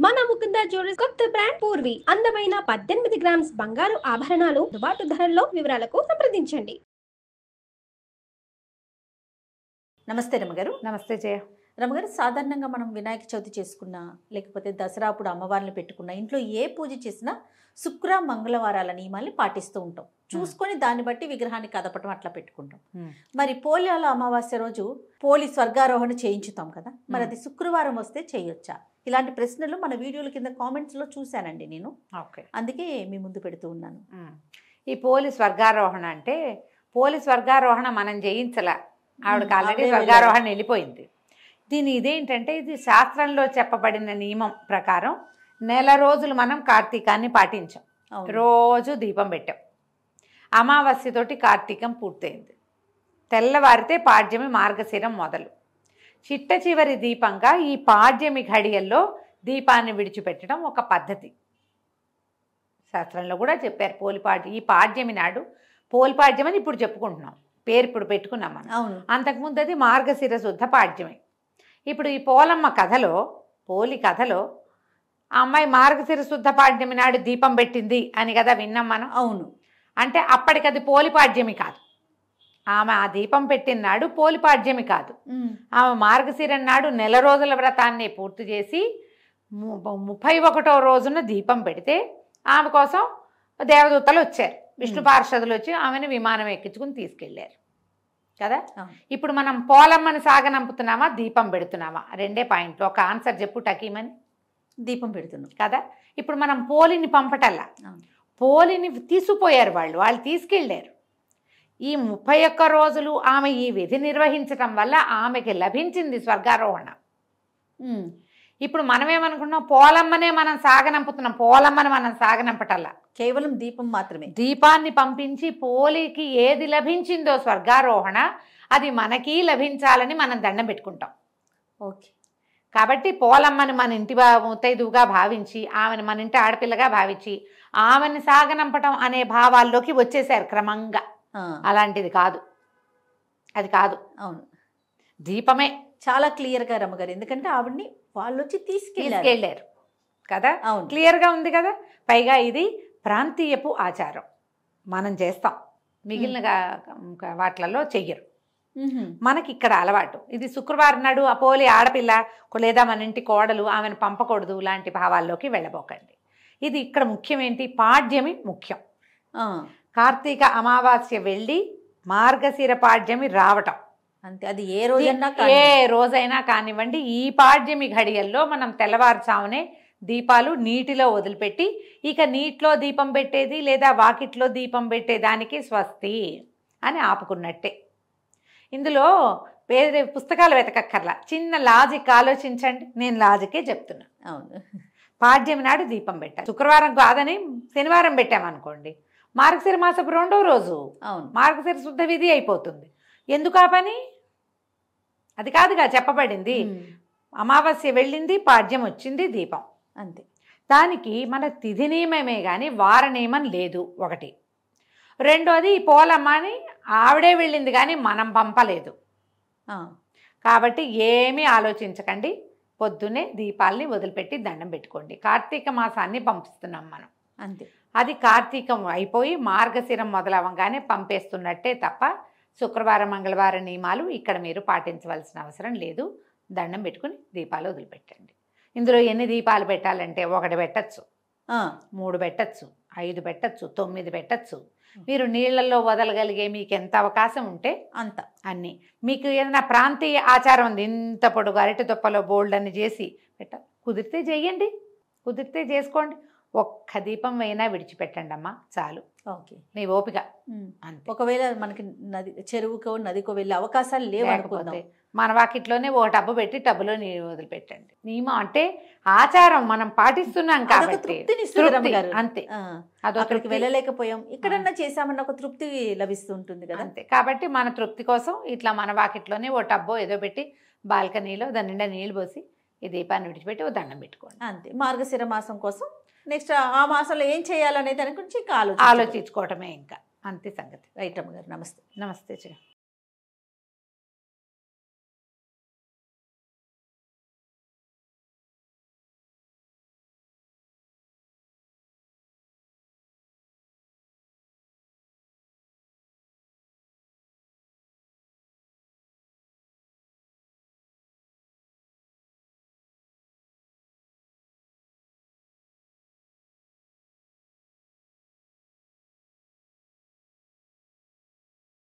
మన ముకుంద జ్యువెలర్స్ కొత్త బ్రాండ్ పూర్వి అందమైన 18 గ్రామ్స్ బంగారు ఆభరణాలు అందుబాటు ధరల్లో వివరాలకు సంప్రదించండి. నమస్తే రమగారు. నమస్తే జయ. రమగారు, సాధారణంగా మనం వినాయక చవితి చేసుకున్నా లేకపోతే దసరా అప్పుడు అమ్మవారిని పెట్టుకున్నా ఇంట్లో ఏ పూజ చేసినా శుక్ర మంగళవారాల నియమాల్ని పాటిస్తూ ఉంటాం. చూసుకొని దాన్ని బట్టి విగ్రహాన్ని కదపటం అట్లా పెట్టుకుంటాం. మరి పోలియాల అమావాస్య రోజు పోలి స్వర్గారోహణ చేయించుతాం కదా, మరి అది శుక్రవారం వస్తే చేయొచ్చా? ఇలాంటి ప్రశ్నలు మన వీడియోల కింద కామెంట్స్లో చూశానండి నేను. అందుకే మీ ముందు పెడుతూ ఉన్నాను. ఈ పోలి స్వర్గారోహణ అంటే పోలి స్వర్గారోహణ మనం చేయించలా, ఆవిడకి ఆల్రెడీ స్వర్గారోహణ వెళ్ళిపోయింది. ఇదేంటంటే ఇది శాస్త్రంలో చెప్పబడిన నియమం ప్రకారం నెల రోజులు మనం కార్తీకాన్ని పాటించాం. రోజు దీపం పెట్టాం. అమావాస్యతోటి కార్తీకం పూర్తయింది. తెల్లవారితే పాడ్యమి మార్గశిరం మొదలు. చిట్ట చివరి దీపంగా ఈ పాడ్యమి ఘడియల్లో దీపాన్ని విడిచిపెట్టడం ఒక పద్ధతి. శాస్త్రంలో కూడా చెప్పారు. ఈ పాడ్యమి నాడు పోలిపాడ్యం అని ఇప్పుడు చెప్పుకుంటున్నాం, పేరు ఇప్పుడు పెట్టుకున్నాం మనం. అంతకుముందు అది మార్గశిర శుద్ధ పాడ్యమి. ఇప్పుడు ఈ పోలమ్మ కథలో, పోలి కథలో ఆ అమ్మాయి మార్గశిర శుద్ధ పాడ్యమి నాడు దీపం పెట్టింది అని కదా విన్నాం మనం. అవును. అంటే అప్పటికి అది పోలిపాడ్యమి కాదు. ఆమె ఆ దీపం పెట్టిన నాడు పోలిపాడ్యమి కాదు. ఆమె మార్గశిరం నాడు నెల రోజుల వ్రతాన్ని పూర్తి చేసి 31వ రోజున దీపం పెడితే ఆమె కోసం దేవదూతలు వచ్చారు, విష్ణు పార్షదులు వచ్చి ఆమెను విమానం ఎక్కించుకుని తీసుకెళ్ళారు కదా. ఇప్పుడు మనం పోలమ్మని సాగనంపుతున్నామా, దీపం పెడుతున్నామా? రెండే పాయింట్లు. ఒక ఆన్సర్ చెప్పు టకీమని. దీపం పెడుతున్నాం కదా. ఇప్పుడు మనం పోలిని పంపటల్లా, పోలిని తీసుకుపోయారు వాళ్ళు తీసుకెళ్ళారు. ఈ 31 రోజులు ఆమె ఈ విధి నిర్వహించటం వల్ల ఆమెకి లభించింది స్వర్గారోహణ. ఇప్పుడు మనమేమనుకున్నాం, పోలమ్మనే మనం సాగనంపుతున్నాం. పోలమ్మని మనం సాగనంపటల్లా, కేవలం దీపం మాత్రమే. దీపాన్ని పంపించి పోలికి ఏది లభించిందో స్వర్గారోహణ, అది మనకి లభించాలని మనం దండం పెట్టుకుంటాం. ఓకే. కాబట్టి పోలమ్మని మన ఇంటి ముత్తైదువుగా భావించి, ఆమెను మన ఇంటి ఆడపిల్లగా భావించి ఆమెను సాగనంపటం అనే భావాల్లోకి వచ్చేసారు క్రమంగా. అలాంటిది కాదు, అది కాదు. అవును, దీపమే. చాలా క్లియర్గా రమ్మగారు, ఎందుకంటే ఆవిడ్ని వాళ్ళు వచ్చి తీసుకెళ్ళారు కదా. అవును, క్లియర్గా ఉంది కదా. పైగా ఇది ప్రాంతీయపు ఆచారం, మనం చేస్తాం, మిగిలిన వాటిలలో చెయ్యరు. మనకి ఇక్కడ అలవాటు. ఇది శుక్రవారం నాడు అపోలి ఆడపిల్ల లేదా మన ఇంటి కోడలు ఆమెను పంపకూడదు లాంటి భావాల్లోకి వెళ్ళబోకండి. ఇది ఇక్కడ ముఖ్యం ఏంటి, పాడ్యమి ముఖ్యం. కార్తీక అమావాస్య వెళ్ళి మార్గశిర పాడ్యమి రావటం అంతే. అది ఏ రోజైనా కానివ్వండి, ఈ పాడ్యమి ఘడియల్లో మనం తెల్లవారుజామునే దీపాలు నీటిలో వదిలిపెట్టి, ఇక నీటిలో దీపం పెట్టేది లేదా వాకిట్లో దీపం పెట్టేదానికి స్వస్తి అని ఆపుకున్నట్టే. ఇందులో వేరే పుస్తకాలు వెతకక్కర్లా, చిన్న లాజిక్ ఆలోచించండి. నేను లాజికే చెప్తున్నా. అవును, పాడ్యమి నాడు దీపం పెట్టాలి. శుక్రవారం కాదని శనివారం పెట్టామనుకోండి, మార్గశిర మాసపు 2వ రోజు మార్గశిర శుద్ధ విధి అయిపోతుంది. ఎందుకు ఆ పని? అది కాదుగా చెప్పబడింది. అమావాస్య వెళ్ళింది, పాడ్యం వచ్చింది, దీపం అంతే. దానికి మన తిథి నియమమే కానీ వార నియమం లేదు, ఒకటి. రెండోది, ఈ పోలమ్మని ఆవిడే వెళ్ళింది కానీ మనం పంపలేదు. కాబట్టి ఏమీ ఆలోచించకండి, పొద్దున్నే దీపాలని వదిలిపెట్టి దండం పెట్టుకోండి. కార్తీక మాసాన్ని పంపిస్తున్నాం మనం, అంతే. అది కార్తీకం అయిపోయి మార్గశిరం మొదలవగానే పంపేస్తున్నట్టే తప్ప శుక్రవారం మంగళవారం నియమాలు ఇక్కడ మీరు పాటించవలసిన అవసరం లేదు. దండం పెట్టుకుని దీపాలు వదిలిపెట్టండి. ఇందులో ఎన్ని దీపాలు పెట్టాలంటే 1 పెట్టచ్చు, 3 పెట్టచ్చు, 5 పెట్టచ్చు, 9 పెట్టచ్చు. మీరు నీళ్లలో వదలగలిగే మీకు ఎంత అవకాశం ఉంటే అంత. అన్నీ మీకు ఏదైనా ప్రాంతీయ ఆచారం ఉంది, ఇంత పొడుగు అరటి దుప్పలో బోల్డ్ అని చేసి కుదిరితే చెయ్యండి, కుదిరితే చేసుకోండి. ఒక్క దీపం అయినా విడిచిపెట్టండి అమ్మా, చాలు. ఓకే, మీ ఓపిక అంతే. ఒకవేళ మనకి చెరువుకో నదికో వెళ్ళే అవకాశాలు లేవనుకుంటే మన వాకిట్లోనే ఒక టబ్బు పెట్టి టబ్బులో నీరు వదిలిపెట్టండి. నియమం అంటే ఆచారం మనం పాటిస్తున్నాం కాబట్టి అంతే. అక్కడికి వెళ్ళలేకపోయాం, ఇక్కడన్నా చేసామన్న ఒక తృప్తి లభిస్తుంటుంది కదా. అంతే. కాబట్టి మన తృప్తి కోసం ఇట్లా మన వాకిట్లోనే ఓ టబ్బో ఏదో పెట్టి బాల్కనీలో దాని నిండా నీళ్ళు పోసి ఈ దీపాన్ని విడిచిపెట్టి ఓ దండం పెట్టుకోండి, అంతే. మార్గశిర మాసం కోసం నెక్స్ట్ ఆ మాసంలో ఏం చేయాలనే దాని గురించి ఆలోచించుకోవటమే ఇంకా, అంతే సంగతి. రైట్ అమ్మగారు, నమస్తే. నమస్తే.